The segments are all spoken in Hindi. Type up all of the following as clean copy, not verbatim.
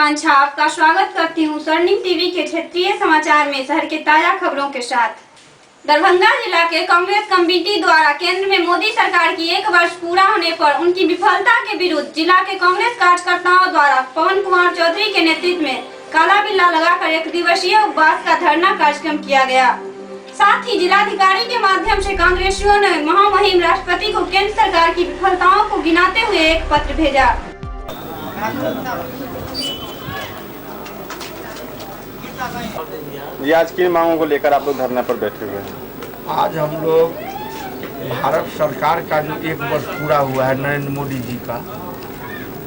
आकांक्षा आपका स्वागत करती हूँ स्वर्णिम टीवी के क्षेत्रीय समाचार में शहर के ताजा खबरों के साथ। दरभंगा जिला के कांग्रेस कमेटी द्वारा केंद्र में मोदी सरकार की 1 वर्ष पूरा होने पर उनकी विफलता के विरुद्ध जिला के कांग्रेस कार्यकर्ताओं द्वारा पवन कुमार चौधरी के नेतृत्व में काला बिल्ला लगाकर 1 दिवसीय उपवास का धरना कार्यक्रम किया गया। साथ ही जिलाधिकारी के माध्यम से कांग्रेसियों ने महामहिम राष्ट्रपति को केंद्र सरकार की विफलताओं को गिनाते हुए एक पत्र भेजा। ये आज किन मांगों को लेकर आप लोग धरने पर बैठे हुए हैं? आज हम लोग भारत सरकार का जो 1 वर्ष पूरा हुआ है नरेंद्र मोदी जी का,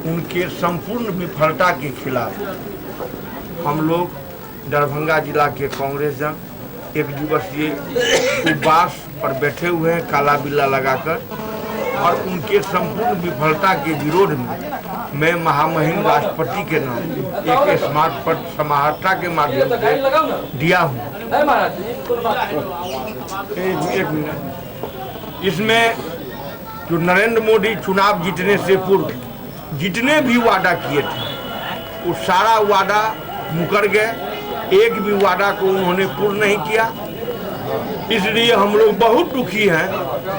उनके संपूर्ण विफलता के खिलाफ हम लोग दरभंगा जिला के कांग्रेस जन 1 दिवसीय उपवास पर बैठे हुए हैं काला बिल्ला लगाकर, और उनके संपूर्ण विफलता के विरोध में मैं महामहिम राष्ट्रपति के नाम एक स्मारक पत्र समाहर्ता के माध्यम से दिया हूँ। एक मिनट, इसमें जो नरेंद्र मोदी चुनाव जीतने से पूर्व जितने भी वादा किए थे वो सारा वादा मुकर गए, एक भी वादा को उन्होंने पूर्ण नहीं किया। इसलिए हम लोग बहुत दुखी हैं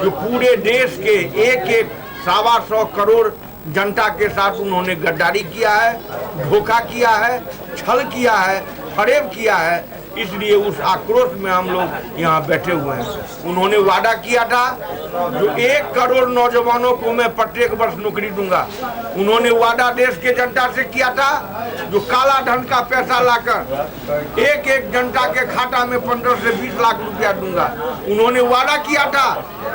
जो पूरे देश के 1-1 करोड़ जनता के साथ उन्होंने गद्दारी किया है, धोखा किया है, छल किया है, फरेब किया है। इसलिए उस आक्रोश में हम लोग यहाँ बैठे हुए हैं। उन्होंने वादा किया था जो 1 करोड़ नौजवानों को मैं प्रत्येक वर्ष नौकरी दूंगा। उन्होंने वादा देश के जनता से किया था जो काला धन का पैसा लाकर एक जनता के खाता में 15 से 20 लाख रुपया दूंगा। उन्होंने वादा किया था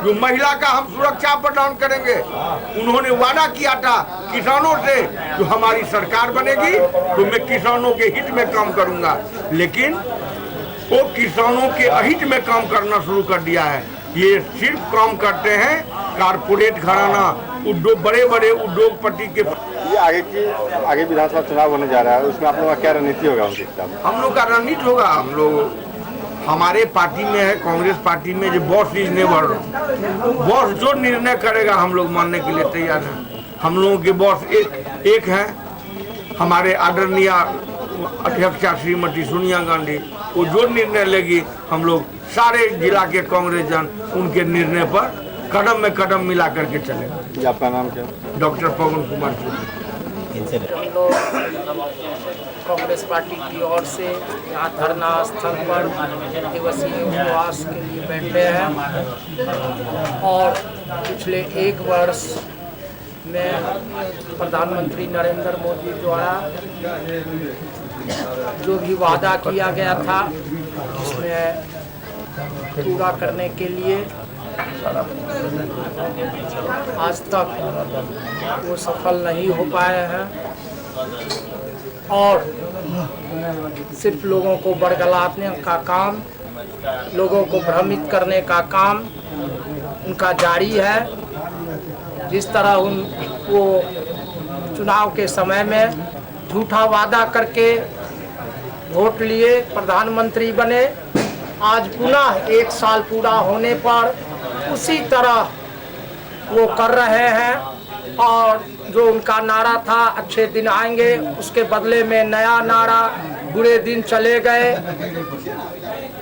जो महिला का हम सुरक्षा प्रदान करेंगे। उन्होंने वादा किया था किसानों से जो हमारी सरकार बनेगी तो मैं किसानों के हित में काम करूंगा, लेकिन वो किसानों के अहित में काम करना शुरू कर दिया है। ये सिर्फ काम करते हैं कारपोरेट घराना उद्योग, बड़े बड़े उद्योगपति के। ये आगे विधानसभा चुनाव होने जा रहा है, उसमें आप लोगों का क्या रणनीति होगा उनके खिलाफ? हम लोग का रणनीति होगा, हम लोग हमारे पार्टी में है, कांग्रेस पार्टी में जो बॉस इज नेवर, बॉस जो निर्णय करेगा हम लोग मानने के लिए तैयार हैं। हम लोगों के बॉस एक हैं, हमारे आदरणीय अध्यक्षा श्रीमती सोनिया गांधी। वो जो निर्णय लेगी हम लोग सारे जिला के कांग्रेस जन उनके निर्णय पर कदम में कदम मिला करके चलेंगे। आपका नाम क्या? डॉक्टर पवन कुमार चौधरी। हम लोग कांग्रेस पार्टी की ओर से यहाँ धरना स्थल पर दिवसीय उपवास के लिए बैठे हैं और पिछले 1 वर्ष में प्रधानमंत्री नरेंद्र मोदी द्वारा जो भी वादा किया गया था उसमें पूरा करने के लिए आज तक वो सफल नहीं हो पाए हैं और सिर्फ लोगों को बरगलाने का काम, लोगों को भ्रमित करने का काम उनका जारी है। जिस तरह वो चुनाव के समय में झूठा वादा करके वोट लिए, प्रधानमंत्री बने, आज पुनः 1 साल पूरा होने पर उसी तरह वो कर रहे हैं और जो उनका नारा था अच्छे दिन आएंगे, उसके बदले में नया नारा बुरे दिन चले गए।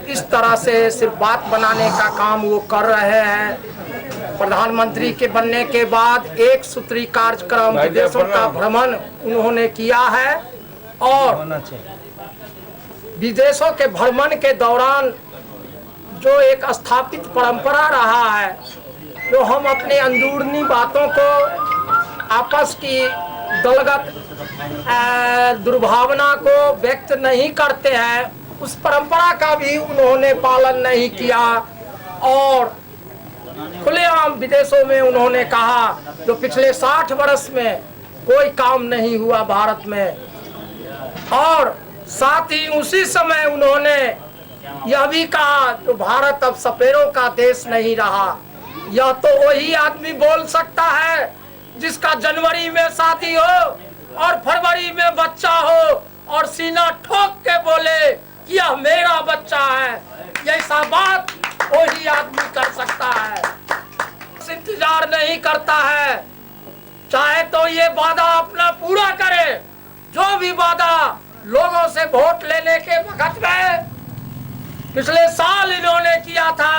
इस तरह से सिर्फ बात बनाने का काम वो कर रहे हैं। प्रधानमंत्री के बनने के बाद 1 सूत्री कार्यक्रम विदेशों का भ्रमण उन्होंने किया है और विदेशों के भ्रमण के दौरान जो एक स्थापित परंपरा रहा है, जो हम अपने अंदरूनी बातों को, आपस की दलगत दुर्भावना को व्यक्त नहीं करते हैं, उस परंपरा का भी उन्होंने पालन नहीं किया और खुलेआम विदेशों में उन्होंने कहा जो पिछले 60 वर्ष में कोई काम नहीं हुआ भारत में। और साथ ही उसी समय उन्होंने यह भी कहा तो भारत अब सपेरों का देश नहीं रहा। यह तो वही आदमी बोल सकता है जिसका जनवरी में शादी हो और फरवरी में बच्चा हो और सीना ठोक के बोले कि यह मेरा बच्चा है। ऐसा बात वही आदमी कर सकता है, इंतजार नहीं करता है। चाहे तो ये वादा अपना पूरा करे जो भी वादा लोगों से वोट लेने के वक्त में पिछले साल इन्होंने किया था,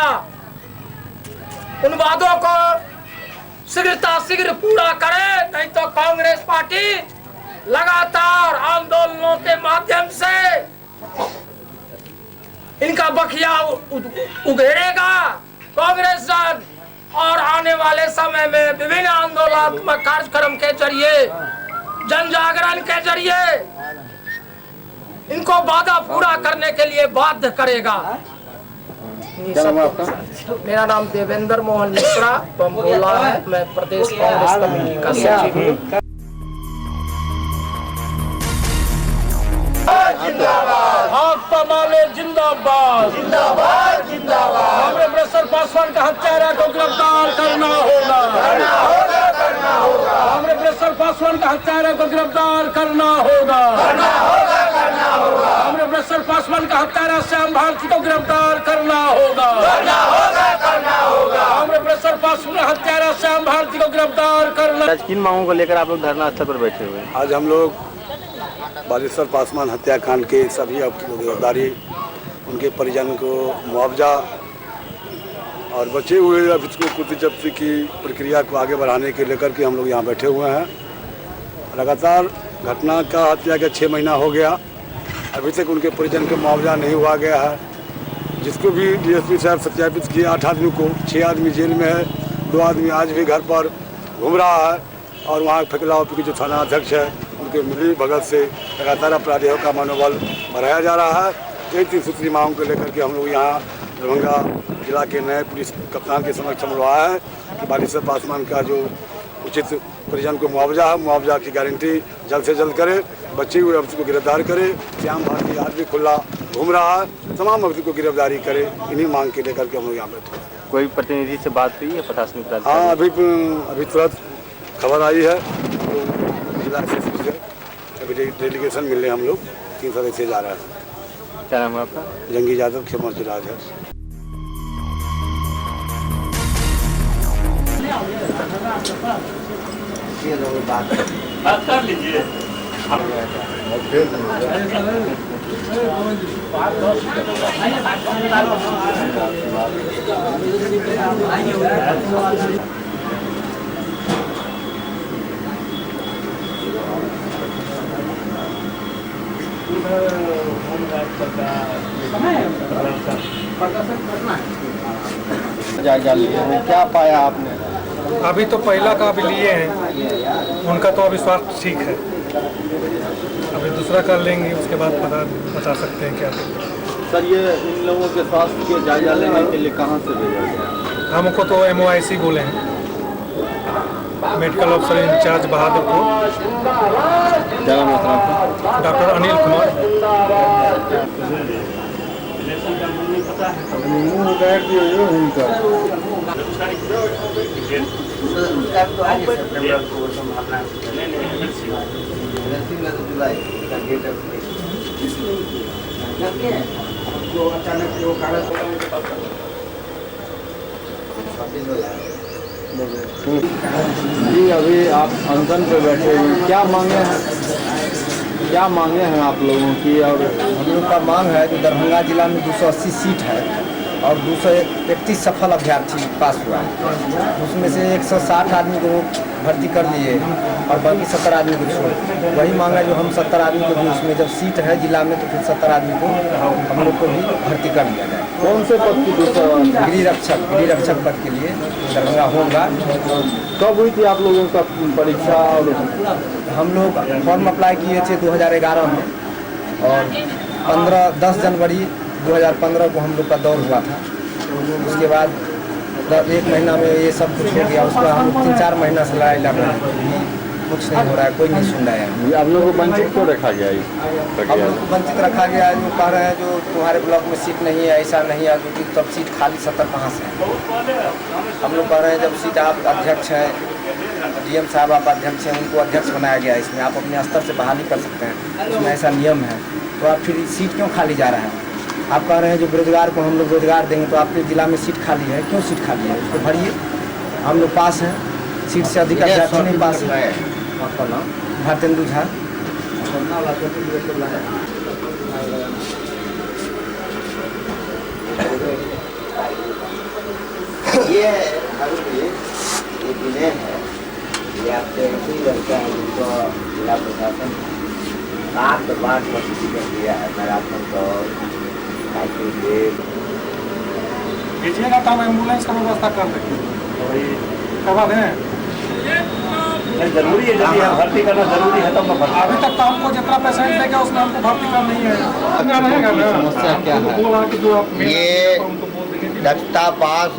उन वादों को शीघ्र पूरा करे, नहीं तो कांग्रेस पार्टी लगातार आंदोलनों के माध्यम से इनका बखिया उघेड़ेगा। कांग्रेस जन और आने वाले समय में विभिन्न आंदोलनात्मक कार्यक्रम के जरिए, जन जागरण के जरिए इनको वादा पूरा करने के लिए बाध्य करेगा। मेरा नाम देवेंद्र मोहन मिश्रा बमोला है, मैं प्रदेश कांग्रेस कमेटी का सचिव हूँ। भाजपा माले जिंदाबाद जिंदाबाद जिंदाबाद। हमें प्रोफेसर पासवान का हत्यारा को गिरफ्तार करना होगा, हमें प्रोफेसर पासवान का हत्यारा को गिरफ्तार करना होगा, हमें प्रोफेसर पासवान का हत्यारा श्याम भारती को गिरफ्तार करना होगा, हमें प्रोफेसर पासवान हत्यारा श्याम भारती को गिरफ्तार करना। आज किन मांगों को लेकर आप लोग धरना स्थल पर बैठे हुए हैं? आज हम लोग बालेश्वर पासवान हत्याकांड के सभी गिरफ्तारी, उनके परिजन को मुआवजा और बचे हुए अभियुक्तों को कुर्की जब्ती की प्रक्रिया को आगे बढ़ाने के लेकर के हम लोग यहाँ बैठे हुए हैं। लगातार घटना का हत्या के 6 महीना हो गया, अभी तक उनके परिजन को मुआवजा नहीं हुआ गया है। जिसको भी डीएसपी साहब सत्यापित किए 8 आदमी को, 6 आदमी जेल में है, 2 आदमी आज भी घर पर घूम रहा है और वहाँ फेकलावपुर के जो थाना अध्यक्ष है उनके मिली भगत से लगातार अपराधियों का मनोबल बढ़ाया जा रहा है। कई 3 सूत्री मांगों को लेकर के हम लोग यहाँ दरभंगा जिला के नए पुलिस कप्तान के समक्ष हम रहा है कि बालेश्वर पासवान का जो उचित परिजन को मुआवजा है, मुआवजा की गारंटी जल्द से जल्द करे, बचे हुए अभियुक्त को गिरफ्तार करे। श्याम भारती आज भी खुला घूम रहा है, तमाम अभियुक्त को गिरफ्तारी करे। इन्हीं मांग के लेकर के हम लोग यहाँ बैठे। कोई प्रतिनिधि से बात हुई है प्रशासनिक? हाँ, अभी तुरंत खबर आई है तो जिला एसएसपी से अभी डेलीगेशन मिलने हम लोग 3 सदस्य जा रहा है। क्या नाम है आपका? जंगी यादव, खेमर जिला अध्यक्ष। बात कर लीजिए। जायजा लिए, क्या पाया आपने? अभी तो पहला का अभी लिए हैं, उनका तो अभी स्वास्थ्य ठीक है, अभी दूसरा का लेंगे उसके बाद पता बता सकते हैं क्या। सर, ये इन लोगों के स्वास्थ्य के जायजा लेने के लिए कहाँ से भेजा गया? हमको तो MOIC बोले हैं, medical officer incharge Bahadurpur, doctor Anil Kumar. जी, अभी आप अनशन पे बैठे हैं, क्या मांगे हैं आप लोगों की? और हम लोग का मांग है जो दरभंगा जिला में 280 सीट है और 231 सफल अभ्यर्थी पास हुआ है, उसमें से 160 आदमी को भर्ती कर लिए और बाकी 70 आदमी को छोड़। वही मांग है जो हम 70 आदमी को भी, उसमें जब सीट है जिला में तो फिर 70 आदमी को हम लोग को भी भर्ती कर लिया जाए। कौन से पद की? गृह रक्षक पद के लिए दरभंगा होमगार्ड। कब हुई थी आप लोगों का परीक्षा? और हम लोग फॉर्म अप्लाई किए थे 2011 में और 10 जनवरी 2015 को हम लोग का दौर हुआ था। उसके बाद 1 महीना में ये सब कुछ हो गया। उसके बाद हम 3-4 महीना से लड़ाई लड़ रहे हैं, कुछ नहीं हो रहा है, कोई नहीं सुन रहा है। आप लोगों को वंचित क्यों रखा गया? हम लोग को वंचित रखा गया है, जो कह रहे हैं जो तुम्हारे ब्लॉक में सीट नहीं है, ऐसा नहीं है, क्योंकि तब सीट खाली 70 कहाँ से है? हम लोग कह रहे हैं जब सीट आप अध्यक्ष हैं, DM साहब आप अध्यक्ष हैं, उनको अध्यक्ष बनाया गया है, इसमें आप अपने स्तर से बहाली कर सकते हैं, उसमें ऐसा नियम है, तो आप फिर सीट क्यों खाली जा रहा है? आप कह रहे हैं जो बेरोजगार को हम लोग रोजगार देंगे, तो आपके जिला में सीट खाली है, क्यों सीट खाली है? उसको भरिए। हम लोग पास हैं, सीट से अधिक अभ्यर्थी नहीं पास है। भारतेंदु झा। ये विनय है, ये आपसे ऐसे ही लगता है जिनको जिला प्रशासन 7 बार नोटिफिकेशन दिया है मैराथन दौड़, साइकिल रेस। भेजिएगा तो हम एम्बुलेंस का व्यवस्था कर देंगे, करवा दें। जरूरी है, यदि भर्ती करना जरूरी है तब तो अभी तक तो हमको जितना पेशेंट देगा उसमें हमको भर्ती करना नहीं है। समस्या क्या है? ये दक्षता पास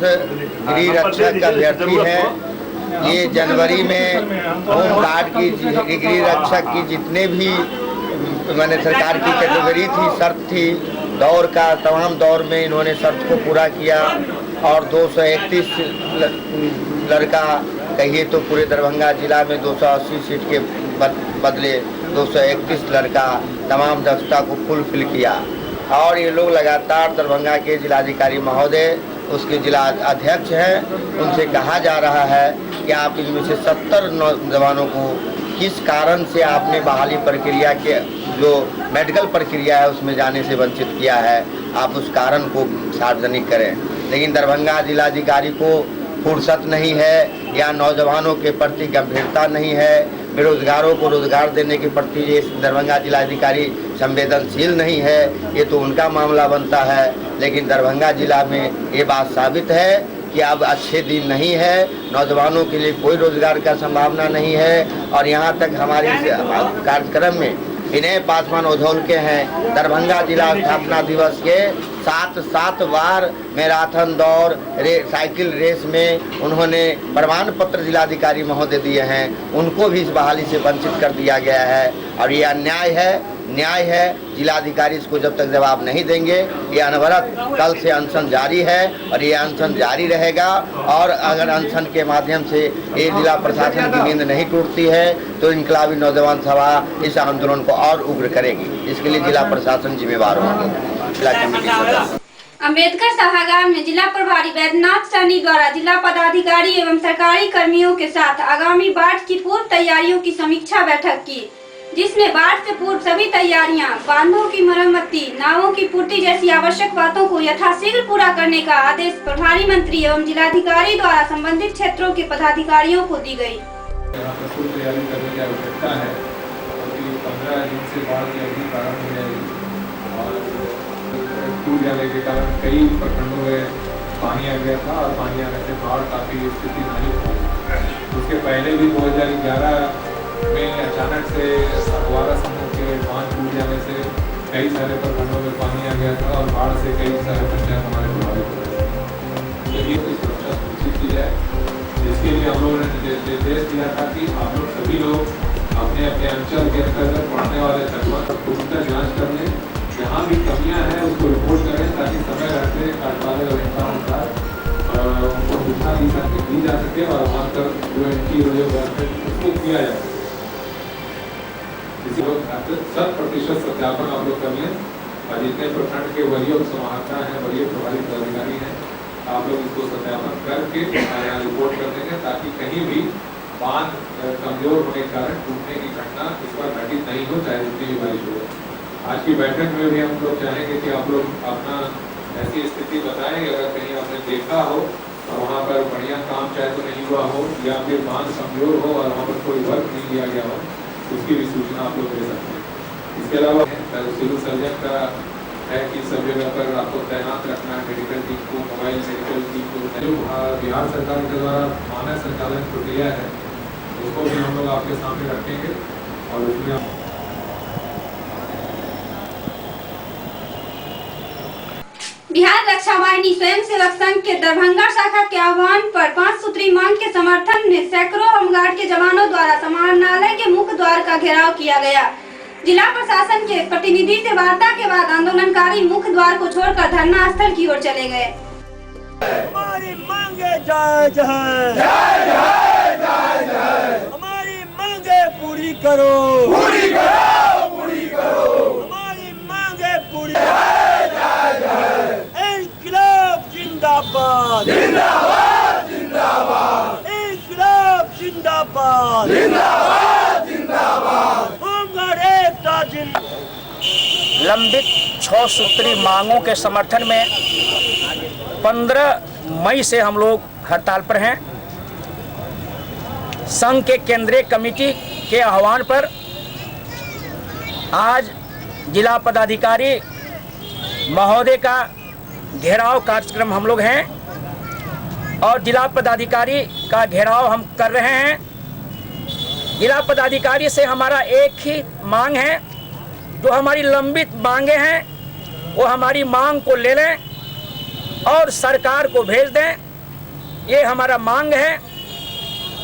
गृह रक्षक अभ्यर्थी है। ये जनवरी में होम गार्ड की गृह रक्षक की जितने भी मैंने सरकार की कैटेगरी थी, शर्त थी दौर का, तमाम दौर में इन्होंने शर्त को पूरा किया और 231 लड़का कहिए तो पूरे दरभंगा जिला में 280 सीट के बदले 231 लड़का तमाम दक्षता को फुलफिल किया। और ये लोग लगातार दरभंगा के जिलाधिकारी महोदय, उसके जिला अध्यक्ष हैं, उनसे कहा जा रहा है कि आप इनमें से 70 नौजवानों को किस कारण से आपने बहाली प्रक्रिया के जो मेडिकल प्रक्रिया है उसमें जाने से वंचित किया है, आप उस कारण को सार्वजनिक करें। लेकिन दरभंगा जिलाधिकारी को फुर्सत नहीं है या नौजवानों के प्रति गंभीरता नहीं है, बेरोजगारों को रोजगार देने के प्रति ये दरभंगा जिलाधिकारी संवेदनशील नहीं है, ये तो उनका मामला बनता है। लेकिन दरभंगा जिला में ये बात साबित है कि अब अच्छे दिन नहीं है, नौजवानों के लिए कोई रोजगार का संभावना नहीं है। और यहाँ तक हमारे कार्यक्रम में विनय पासवान उधौल के हैं, दरभंगा जिला स्थापना दिवस के 7 बार मैराथन दौड़ साइकिल रेस में उन्होंने प्रमाण पत्र जिलाधिकारी महोदय दिए हैं, उनको भी इस बहाली से वंचित कर दिया गया है। और ये अन्याय है, न्याय है। जिलाधिकारी इसको जब तक जवाब नहीं देंगे, ये अनवरत कल से अनशन जारी है और ये अनशन जारी रहेगा। और अगर अनशन के माध्यम से ये जिला प्रशासन की नींद नहीं टूटती है तो इनकलाबी नौजवान सभा इस आंदोलन को और उग्र करेगी। इसके लिए जिला प्रशासन जिम्मेवार होंगे। जिला कमेटी सदस्य अम्बेडकर सभागार में जिला प्रभारी वैद्यनाथ सहनी द्वारा जिला पदाधिकारी एवं सरकारी कर्मियों के साथ आगामी बाढ़ की पूर्व तैयारियों की समीक्षा बैठक की, जिसमें बाढ़ से पूर्व सभी तैयारियां, बांधों की मरम्मती, नावों की पूर्ति जैसी आवश्यक बातों को यथाशीघ्र पूरा करने का आदेश प्रभारी मंत्री एवं जिलाधिकारी द्वारा संबंधित क्षेत्रों के पदाधिकारियों को दी गई। तैयारी करने की आवश्यकता है, क्योंकि 15 दिन से बाढ़ की अवधि प्रारंभ हो जाएगी और टूट जाने के कारण कई प्रखंडों में पानी आ गया था और पानी आने से बाढ़ काफ़ी स्थिति नाजुक हो गई। उसके पहले भी 2011 में अचानक से अखबारा समूह के बांध टूट जाने से कई सारे प्रखंडों में पानी आ गया था और बाढ़ से कई सारे पंचायत हमारे प्रभावित हो गए। यदि इसकी सुरक्षा सुनिश्चित की जाए, जिसके लिए हम लोगों ने निर्देश दिया था कि आप लोग सभी लोग अपने अपने अंचल के अंतर्गत पड़ने वाले तटबंध पूर्णतः जाँच कर लें, जहाँ भी कमियाँ हैं उसको रिपोर्ट करें ताकि समय रहते कार्रवाई और अनुसार उनको सूचना दी जा सके और वहाँ पर जो इनकी उसको किया जाए। इसी लोग 100% सत्यापन आप लोग कर लें और जितने प्रखंड के वरीय समाहर्ता हैं, वरीय प्रभारी पदाधिकारी हैं, आप लोग इसको सत्यापन करके यहाँ रिपोर्ट कर देंगे ताकि कहीं भी बांध कमजोर होने के कारण टूटने की घटना इस बार घटित नहीं हो, चाहे जितनी भी बारिश हो। आज की बैठक में भी हम लोग चाहेंगे कि आप लोग अपना ऐसी स्थिति बताएं, अगर कहीं आपने देखा हो और वहाँ पर बढ़िया काम चाहे तो नहीं हुआ हो या फिर बांध कमजोर हो और वहाँ पर कोई वर्क नहीं किया गया हो, उसकी भी सूचना आप लोग दे सकते हैं। इसके अलावा सिविल सर्जन का है कि सब जगह पर आपको तैनात रखना है मेडिकल टीम को, मोबाइल मेडिकल टीम को। जो बिहार सरकार के द्वारा मानक संचालन प्रक्रिया है उसको भी हम लोग आपके सामने रखेंगे और उसमें बिहार रक्षा वाहिनी स्वयंसेवक संघ के दरभंगा शाखा के आह्वान पर 5 सूत्री मांग के समर्थन में सैकड़ों होमगार्ड के जवानों द्वारा समाहरणालय के मुख्य द्वार का घेराव किया गया। जिला प्रशासन के प्रतिनिधि से वार्ता के बाद आंदोलनकारी मुख्य द्वार को छोड़कर धरना स्थल की ओर चले गए। हमारी मांगे जायज है, जय जय जय जय। हमारी मांगे पूरी करो, पूरी करो, पूरी करो। हमारी मांगे पूरी जिंदाबाद, जिंदाबाद, जिंदाबाद। इंकलाब जिंदाबाद, जिंदाबाद, जिंदाबाद। होमगार्ड एक लंबित 6 सूत्री मांगों के समर्थन में 15 मई से हम लोग हड़ताल पर हैं। संघ के केंद्रीय कमेटी के आह्वान पर आज जिला पदाधिकारी महोदय का घेराव कार्यक्रम हम लोग हैं और जिला पदाधिकारी का घेराव हम कर रहे हैं। जिला पदाधिकारी से हमारा एक ही मांग है, जो हमारी लंबित मांगे हैं वो हमारी मांग को ले लें और सरकार को भेज दें, ये हमारा मांग है।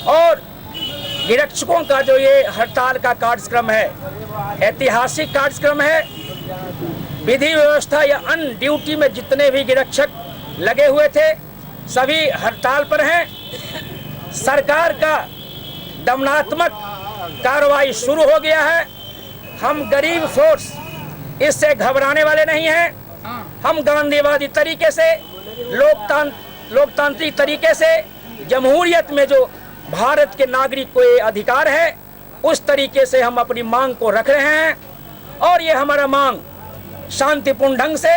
और निरीक्षकों का जो ये हड़ताल का कार्यक्रम है, ऐतिहासिक कार्यक्रम है। विधि व्यवस्था या अन्य ड्यूटी में जितने भी निरीक्षक लगे हुए थे सभी हड़ताल पर हैं। सरकार का दमनात्मक कार्रवाई शुरू हो गया है। हम गरीब फोर्स इससे घबराने वाले नहीं हैं। हम गांधीवादी तरीके से लोकतांत्रिक तरीके से जमहूरियत में जो भारत के नागरिक को ये अधिकार है उस तरीके से हम अपनी मांग को रख रहे हैं और ये हमारा मांग शांतिपूर्ण ढंग से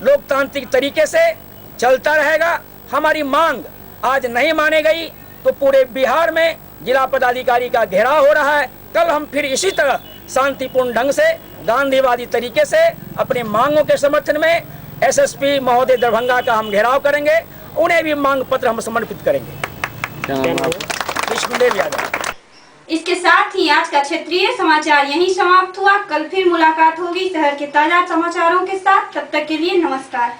लोकतांत्रिक तरीके से चलता रहेगा। हमारी मांग आज नहीं मानी गई तो पूरे बिहार में जिला पदाधिकारी का घेराव हो रहा है। कल हम फिर इसी तरह शांतिपूर्ण ढंग से गांधीवादी तरीके से अपनी मांगों के समर्थन में एसएसपी महोदय दरभंगा का हम घेराव करेंगे। उन्हें भी मांग पत्र हम समर्पित करेंगे। विष्णुदेव यादव। इसके साथ ही आज का क्षेत्रीय समाचार यहीं समाप्त हुआ। कल फिर मुलाकात होगी शहर के ताजा समाचारों के साथ। तब तक के लिए नमस्कार।